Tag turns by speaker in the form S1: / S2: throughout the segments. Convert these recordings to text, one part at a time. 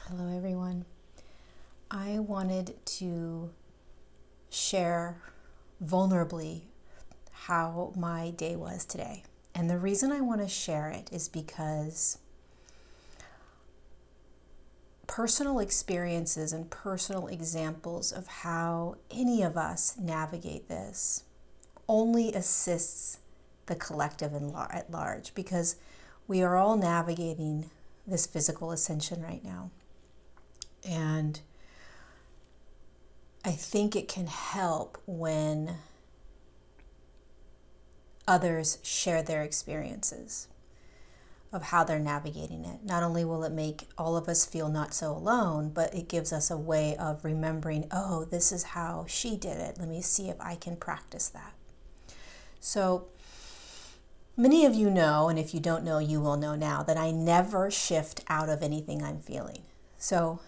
S1: Hello, everyone. I wanted to share vulnerably how my day was today. And the reason I want to share it is because personal experiences and personal examples of how any of us navigate this only assists the collective at large, because we are all navigating this physical ascension right now. And I think it can help when others share their experiences of how they're navigating it. Not only will it make all of us feel not so alone, but it gives us a way of remembering, oh, this is how she did it. Let me see if I can practice that. So many of you know, and if you don't know, you will know now, that I never shift out of anything I'm feeling. So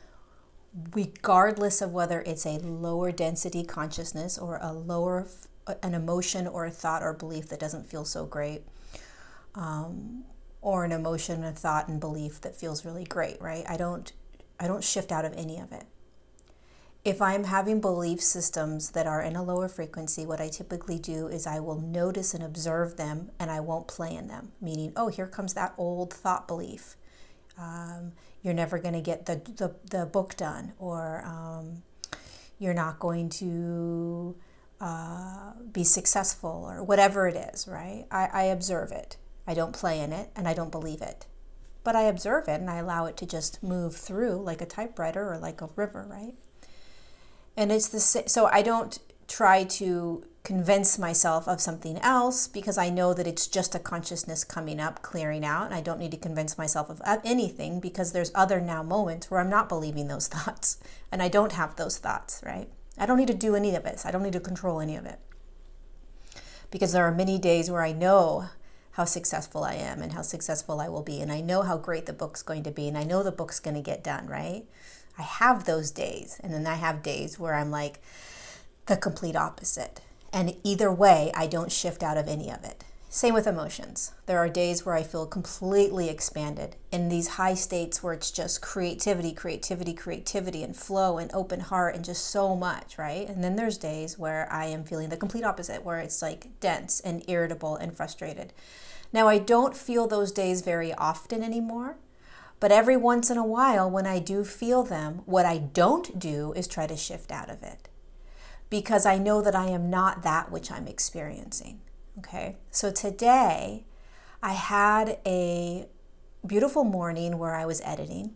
S1: regardless of whether it's a lower density consciousness or an emotion or a thought or belief that doesn't feel so great, or an emotion, a thought and belief that feels really great, right? I don't shift out of any of it. If I'm having belief systems that are in a lower frequency, what I typically do is I will notice and observe them, and I won't play in them. Meaning, oh, here comes that old thought belief. You're never going to get the book done, or you're not going to be successful, or whatever it is, right? I observe it. I don't play in it, and I don't believe it. But I observe it, and I allow it to just move through like a typewriter or like a river, right? And it's the same. So I don't try to convince myself of something else, because I know that it's just a consciousness coming up, clearing out, and I don't need to convince myself of anything, because there's other now moments where I'm not believing those thoughts, and I don't have those thoughts, right? I don't need to do any of this. I don't need to control any of it, because there are many days where I know how successful I am and how successful I will be, and I know how great the book's going to be, and I know the book's going to get done, right? I have those days, and then I have days where I'm like the complete opposite. And either way, I don't shift out of any of it. Same with emotions. There are days where I feel completely expanded in these high states where it's just creativity, and flow and open heart and just so much, right? And then there's days where I am feeling the complete opposite, where it's like dense and irritable and frustrated. Now, I don't feel those days very often anymore, but every once in a while when I do feel them, what I don't do is try to shift out of it, because I know that I am not that which I'm experiencing, okay? So today, I had a beautiful morning where I was editing.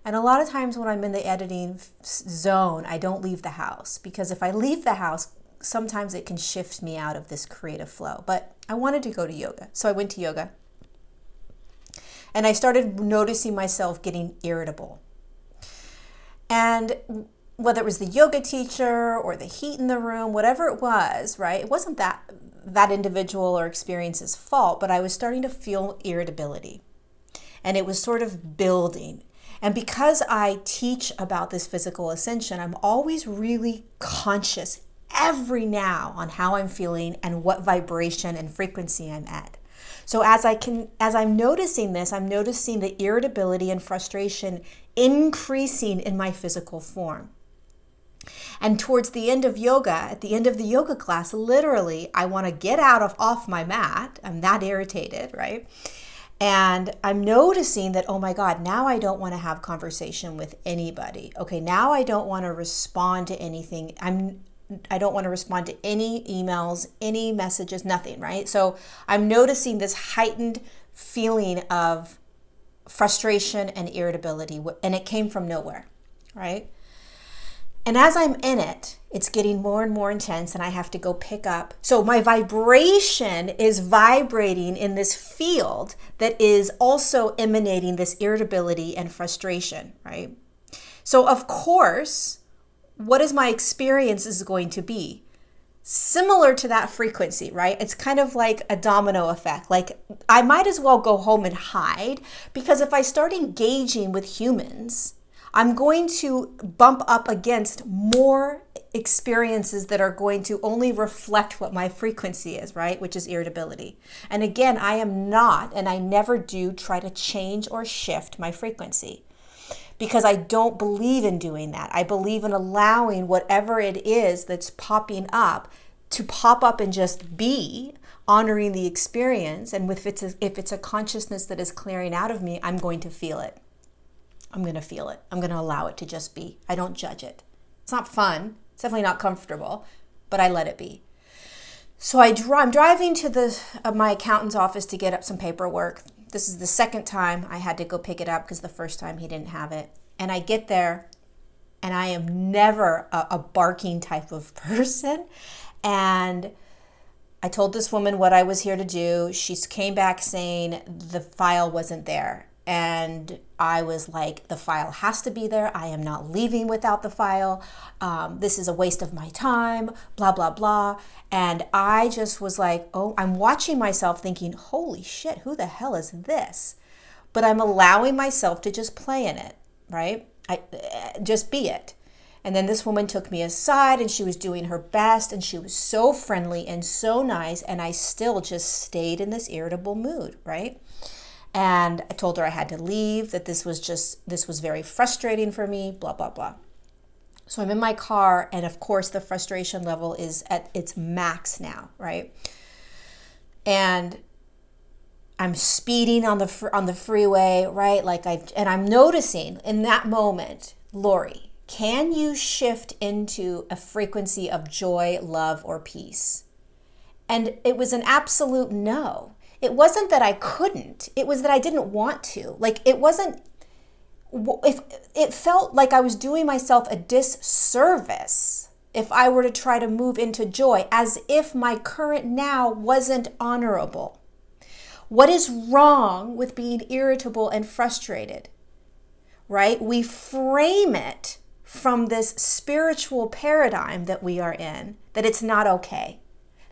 S1: And a lot of times when I'm in the editing zone, I don't leave the house, because if I leave the house, sometimes it can shift me out of this creative flow. But I wanted to go to yoga, so I went to yoga. And I started noticing myself getting irritable. And whether it was the yoga teacher or the heat in the room, whatever it was, right? It wasn't that individual or experience's fault, but I was starting to feel irritability. And it was sort of building. And because I teach about this physical ascension, I'm always really conscious every now on how I'm feeling and what vibration and frequency I'm at. So as I'm noticing this, I'm noticing the irritability and frustration increasing in my physical form. And towards the end of yoga, at the end of the yoga class, literally, I want to get off my mat. I'm that irritated, right? And I'm noticing that, oh my God, now I don't want to have conversation with anybody. Okay, now I don't want to respond to anything. I don't want to respond to any emails, any messages, nothing, right? So I'm noticing this heightened feeling of frustration and irritability, and it came from nowhere, right? And as I'm in it, it's getting more and more intense, and I have to go pick up. So my vibration is vibrating in this field that is also emanating this irritability and frustration, right? So of course, what is my experience is going to be similar to that frequency, right? It's kind of like a domino effect. Like I might as well go home and hide, because if I start engaging with humans, I'm going to bump up against more experiences that are going to only reflect what my frequency is, right? Which is irritability. And again, I am not, and I never do try to change or shift my frequency. because I don't believe in doing that. I believe in allowing whatever it is that's popping up to pop up and just be, honoring the experience. And if it's a consciousness that is clearing out of me, I'm going to feel it. I'm going to feel it. I'm going to allow it to just be. I don't judge it. It's not fun. It's definitely not comfortable, but I let it be. So I'm driving to my accountant's office to get up some paperwork. This is the second time I had to go pick it up because the first time he didn't have it. And I get there, and I am never a barking type of person. And I told this woman what I was here to do. She came back saying the file wasn't there. And I was like, the file has to be there. I am not leaving without the file. This is a waste of my time, blah, blah, blah. And I just was like, oh, I'm watching myself thinking, holy shit, who the hell is this? But I'm allowing myself to just play in it, right? Just be it. And then this woman took me aside, and she was doing her best, and she was so friendly and so nice. And I still just stayed in this irritable mood, right? And I told her I had to leave, that this was very frustrating for me, blah, blah, blah. So I'm in my car, and of course the frustration level is at its max now, right? And I'm speeding on the freeway, right? And I'm noticing in that moment, Lori, can you shift into a frequency of joy, love, or peace? And it was an absolute no. It wasn't that I couldn't. It was that I didn't want to. It felt like I was doing myself a disservice if I were to try to move into joy, as if my current now wasn't honorable. What is wrong with being irritable and frustrated, right? We frame it from this spiritual paradigm that we are in, that it's not okay,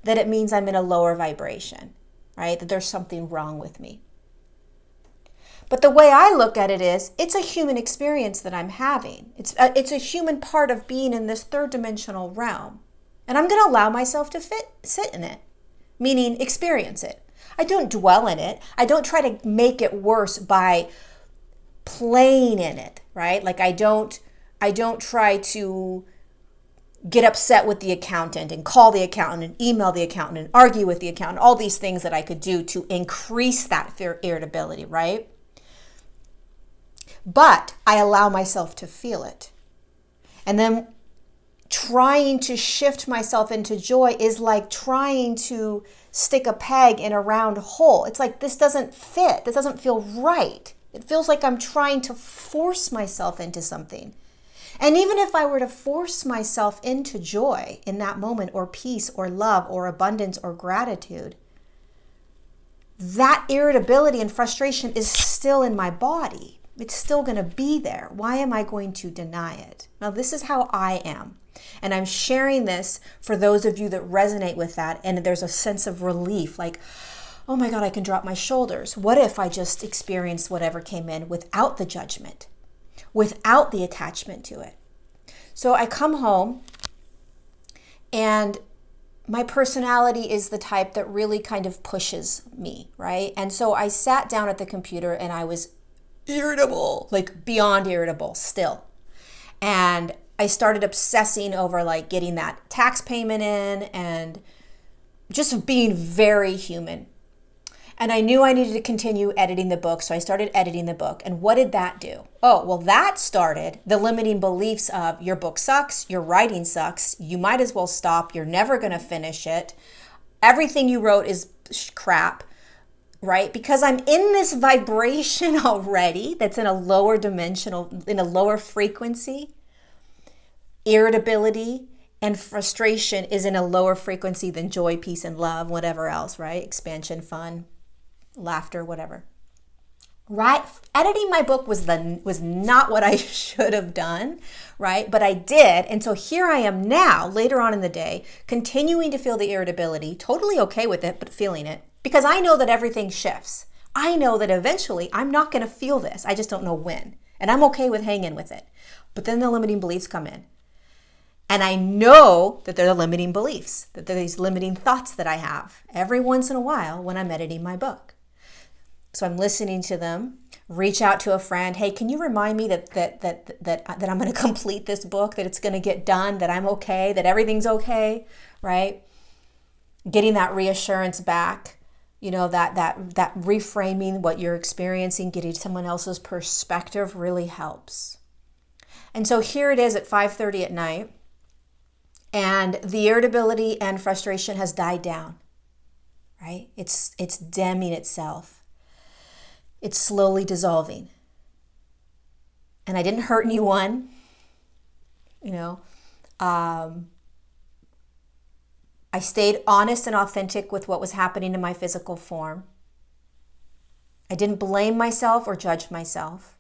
S1: that it means I'm in a lower vibration, right? That there's something wrong with me. But the way I look at it is, it's a human experience that I'm having. It's a human part of being in this third dimensional realm. And I'm going to allow myself to sit in it, meaning experience it. I don't dwell in it. I don't try to make it worse by playing in it, right? Like I don't try to get upset with the accountant and call the accountant and email the accountant and argue with the accountant, all these things that I could do to increase that irritability, right? But I allow myself to feel it. And then trying to shift myself into joy is like trying to stick a peg in a round hole. It's like, this doesn't fit. This doesn't feel right. It feels like I'm trying to force myself into something. And even if I were to force myself into joy in that moment, or peace, or love, or abundance, or gratitude, that irritability and frustration is still in my body. It's still going to be there. Why am I going to deny it? Now, this is how I am. And I'm sharing this for those of you that resonate with that. And there's a sense of relief, like, oh my God, I can drop my shoulders. What if I just experienced whatever came in without the judgment, without the attachment to it? So I come home, and my personality is the type that really kind of pushes me, right? And so I sat down at the computer, and I was irritable, like beyond irritable still. And I started obsessing over like getting that tax payment in and just being very human. And I knew I needed to continue editing the book, so I started editing the book. And what did that do? Oh, well, that started the limiting beliefs of your book sucks, your writing sucks, you might as well stop, you're never going to finish it, everything you wrote is crap, right? Because I'm in this vibration already that's in a lower dimensional, in a lower frequency. Irritability and frustration is in a lower frequency than joy, peace, and love, whatever else, right? Expansion, fun, laughter, whatever. Right? Editing my book was not what I should have done, right? But I did. And so here I am now, later on in the day, continuing to feel the irritability, totally okay with it, but feeling it, because I know that everything shifts. I know that eventually I'm not going to feel this. I just don't know when. And I'm okay with hanging with it. But then the limiting beliefs come in. And I know that they're the limiting beliefs, that they're these limiting thoughts that I have every once in a while when I'm editing my book. So I'm listening to them, reach out to a friend. Hey, can you remind me that I'm going to complete this book, that it's going to get done, that I'm okay, that everything's okay, right? Getting that reassurance back, that reframing what you're experiencing, getting someone else's perspective really helps. And so here it is at 5:30 at night, and the irritability and frustration has died down, right? It's dimming itself. It's slowly dissolving. And I didn't hurt anyone, I stayed honest and authentic with what was happening in my physical form. I didn't blame myself or judge myself.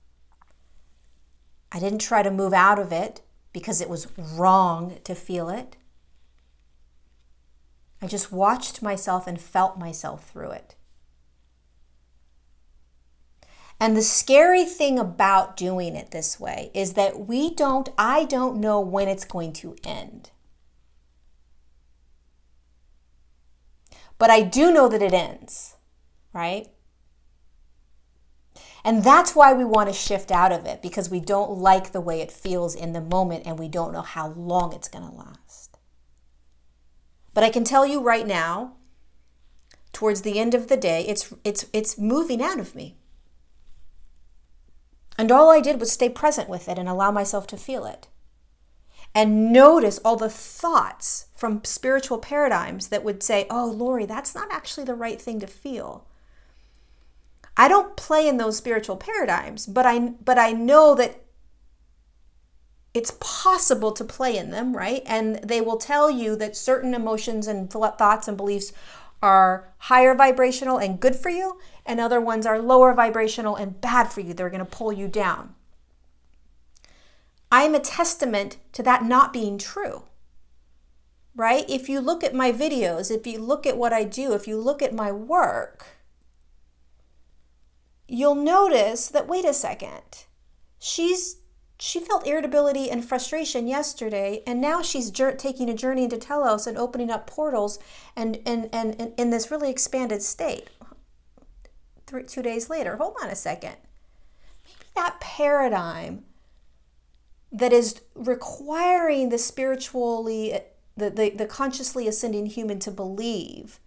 S1: I didn't try to move out of it because it was wrong to feel it. I just watched myself and felt myself through it. And the scary thing about doing it this way is that I don't know when it's going to end. But I do know that it ends, right? And that's why we want to shift out of it, because we don't like the way it feels in the moment and we don't know how long it's going to last. But I can tell you right now, towards the end of the day, it's moving out of me. And all I did was stay present with it and allow myself to feel it. And notice all the thoughts from spiritual paradigms that would say, oh, Lori, that's not actually the right thing to feel. I don't play in those spiritual paradigms, but I know that it's possible to play in them, right? And they will tell you that certain emotions and thoughts and beliefs are higher vibrational and good for you, and other ones are lower vibrational and bad for you. They're going to pull you down. I'm a testament to that not being true, right? If you look at my videos, if you look at what I do, if you look at my work, you'll notice that, wait a second, she felt irritability and frustration yesterday, and now she's taking a journey into Telos and opening up portals and in this really expanded state. 2 days later, hold on a second. Maybe that paradigm that is requiring the spiritually, the consciously ascending human to believe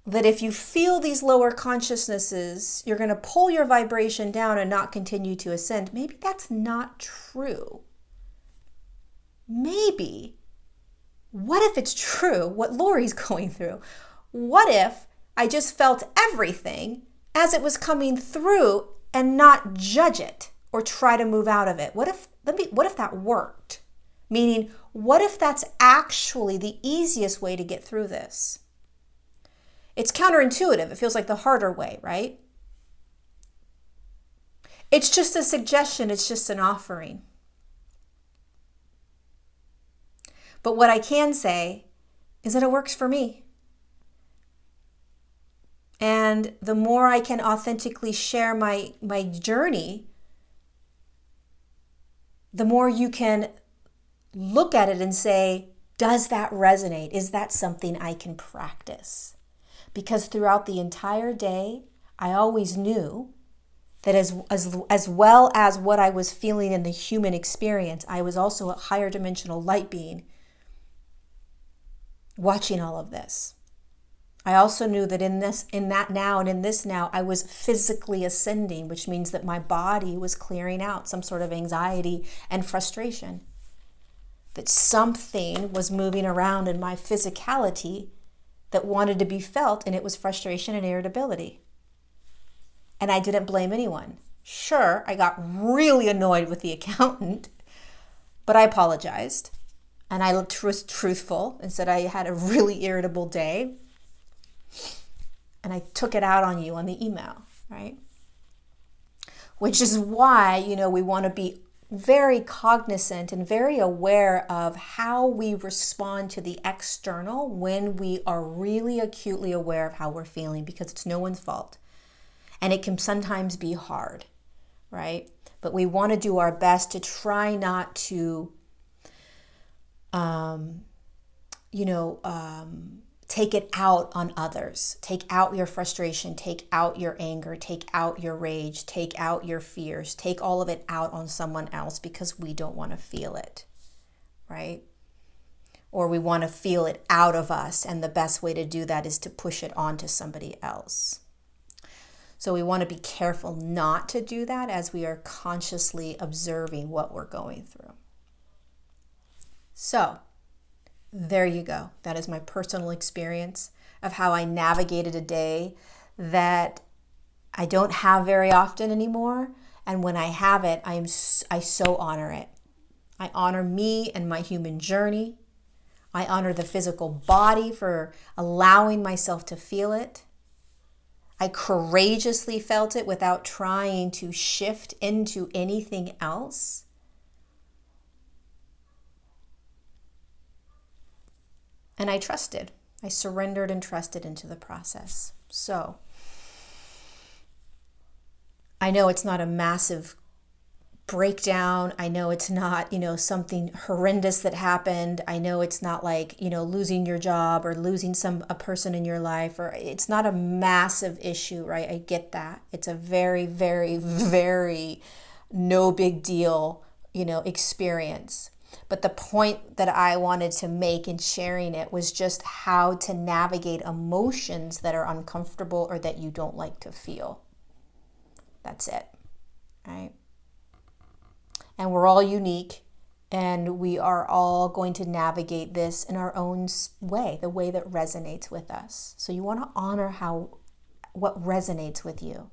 S1: that if you feel these lower consciousnesses, you're going to pull your vibration down and not continue to ascend. Maybe that's not true. Maybe, what if it's true, what Lori's going through? What if I just felt everything as it was coming through and not judge it or try to move out of it? What if that worked? Meaning, what if that's actually the easiest way to get through this? It's counterintuitive. It feels like the harder way, right? It's just a suggestion. It's just an offering. But what I can say is that it works for me. And the more I can authentically share my journey, the more you can look at it and say, does that resonate? Is that something I can practice? Because throughout the entire day, I always knew that as well as what I was feeling in the human experience, I was also a higher dimensional light being watching all of this. I also knew that in that now, I was physically ascending, which means that my body was clearing out some sort of anxiety and frustration. That something was moving around in my physicality that wanted to be felt, and it was frustration and irritability. And I didn't blame anyone. Sure, I got really annoyed with the accountant, but I apologized. And I was truthful and said I had a really irritable day. And I took it out on you on the email, right? Which is why, we want to be very cognizant and very aware of how we respond to the external when we are really acutely aware of how we're feeling, because it's no one's fault. And it can sometimes be hard, right? But we want to do our best to try not to, take it out on others. Take out your frustration, take out your anger, take out your rage, take out your fears, take all of it out on someone else because we don't want to feel it, right? Or we want to feel it out of us, and the best way to do that is to push it onto somebody else. So we want to be careful not to do that as we are consciously observing what we're going through. So there you go. That is my personal experience of how I navigated a day that I don't have very often anymore. And when I have it, I so honor it. I honor me and my human journey. I honor the physical body for allowing myself to feel it. I courageously felt it without trying to shift into anything else. And I trusted. I surrendered and trusted into the process. So I know it's not a massive breakdown. I know it's not, something horrendous that happened. I know it's not like, losing your job or losing a person in your life, or it's not a massive issue, right? I get that. It's a very, very, very no big deal, experience. But the point that I wanted to make in sharing it was just how to navigate emotions that are uncomfortable or that you don't like to feel. That's it, right? And we're all unique, and we are all going to navigate this in our own way, the way that resonates with us. So you want to honor what resonates with you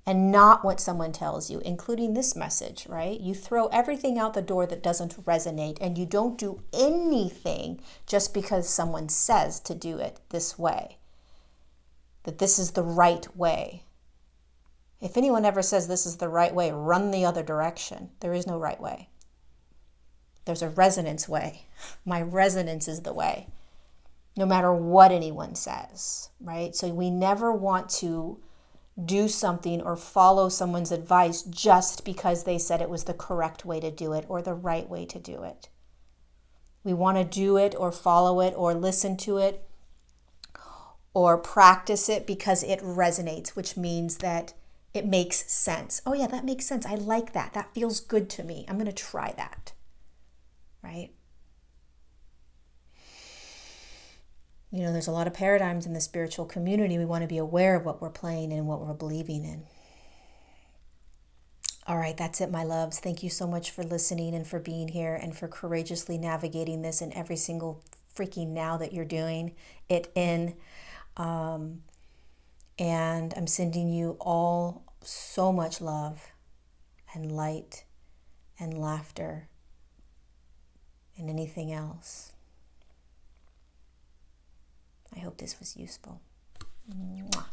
S1: and not what someone tells you, including this message, right? You throw everything out the door that doesn't resonate, and you don't do anything just because someone says to do it this way, that this is the right way. If anyone ever says this is the right way, run the other direction. There is no right way. There's a resonance way. My resonance is the way, no matter what anyone says, right? So we never want to do something or follow someone's advice just because they said it was the correct way to do it or the right way to do it. We want to do it or follow it or listen to it or practice it because it resonates, which means that it makes sense. Oh yeah, that makes sense. I like that. That feels good to me. I'm going to try that. Right? There's a lot of paradigms in the spiritual community. We want to be aware of what we're playing and what we're believing in. All right, that's it, my loves. Thank you so much for listening and for being here and for courageously navigating this in every single freaking now that you're doing it in. And I'm sending you all so much love and light and laughter and anything else. I hope this was useful. Mwah.